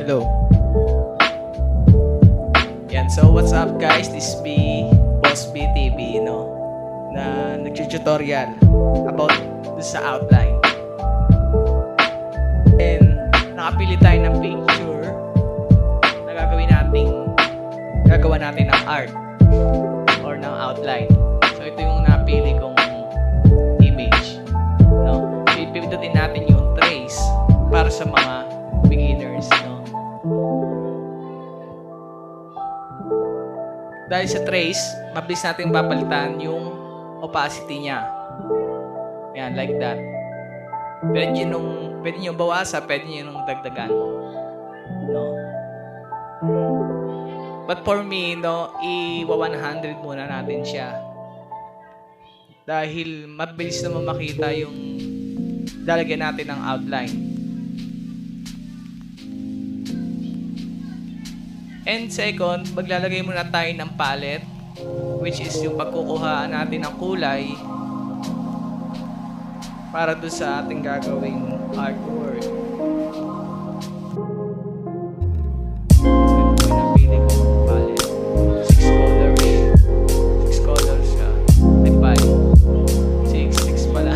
Hello. Yan, so what's up guys? This be Boss B TV, na nag-tutorial about sa outline. And nakapili tayo ng picture na gagawa natin ng art or ng outline. So ito yung napili kong image. Pipindutin natin yung trace para sa mga beginners, Dahil sa trace, mabilis natin papalitan yung opacity niya. Ayan, like that. Pwede nyo bawasan, pwede nyo dagdagan. But for me, i-100 muna natin siya. Dahil mabilis naman makita yung lalagyan natin ng outline. And second, maglalagay muna tayo ng palette, which is yung pagkukuhaan natin ng kulay para doon sa ating gagawing artwork. Ito yung napili kong palette. 6 colors siya. 6 pala.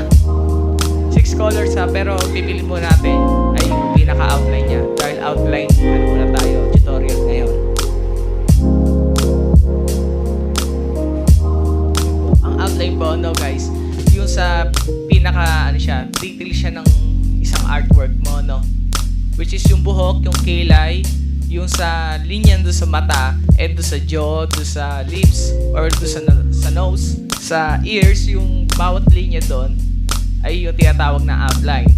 6 colors ha, pero pipili mo natin ay yung pinaka-outline niya. Dahil outline, muna tayo, tutorial ngayon. Ang outline po, guys, yung sa pinaka, detail siya ng isang artwork mo, Which is yung buhok, yung kilay, yung sa linya doon sa mata, and doon sa jaw, doon sa lips, or doon sa nose, sa ears, yung bawat linya doon, ay yung tinatawag na outline.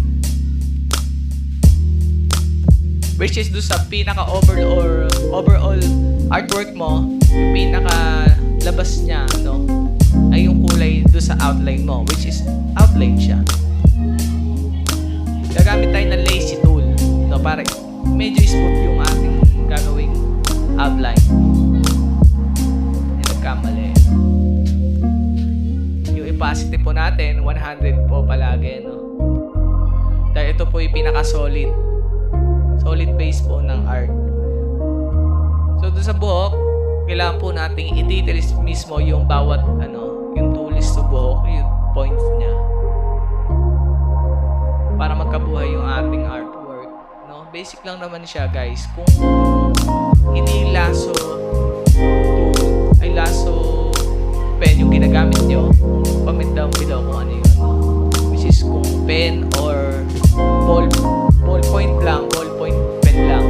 Which is doon sa overall artwork mo, yung pinaka labas niya, ay yung kulay doon sa outline mo, which is outline siya. Gagamit tayo ng lazy tool, para medyo smooth yung ating gagawing outline. Nagkamali. Yung opacity po natin, 100 po palagi, Dahil ito po yung pinaka-solid base po ng art. So doon sa buhok, kailangan po nating i-detail mismo yung bawat yung tulis sa buhok, yung points niya, para magkabuhay yung ating artwork, Basic lang naman siya, guys. Kung hindi lasso pen yung ginagamit nyo, comment down below kung ano yun, which is kung pen or ballpoint pen lang.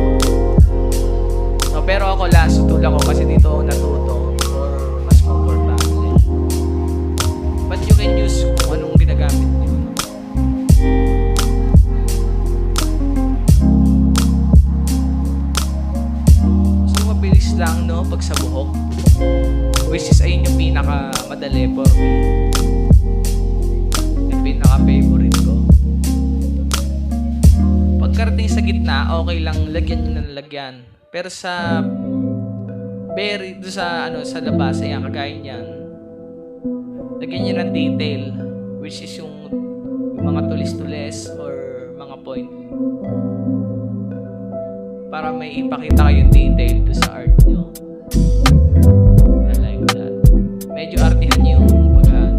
Pero ako lasso tool ako kasi dito ako natuto or mas comfortable. But you can use kung anong ginagamit nyo. So mabilis lang, pag sa buhok, which is ayun yung pinaka madali for me, yung pinaka favorite ko. Pagkarating sa gitna, okay lang lagyan nyo ng lagyan. Pero sa sa labas, ayan, kagaya niyan, lagyan niyo ng detail, which is yung mga tulis-tulis or mga point, para may ipakita kayong detail doon sa art nyo. Like that. Medyo artihan yung pagkaan.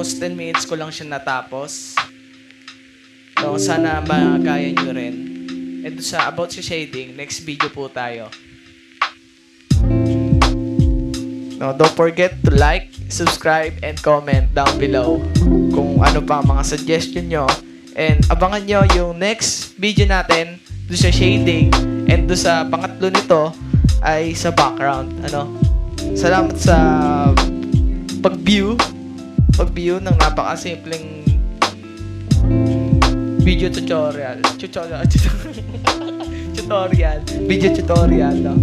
almost 10 minutes ko lang siya natapos. So, sana magaya nyo rin. And sa about sa shading, next video po tayo. No, don't forget to like, subscribe, and comment down below kung ano pa ang mga suggestion nyo. And abangan nyo yung next video natin do sa shading, and do sa pangatlo nito ay sa background. Salamat sa pag-view ng napakasimpleng video tutorial. Video tutorial, no?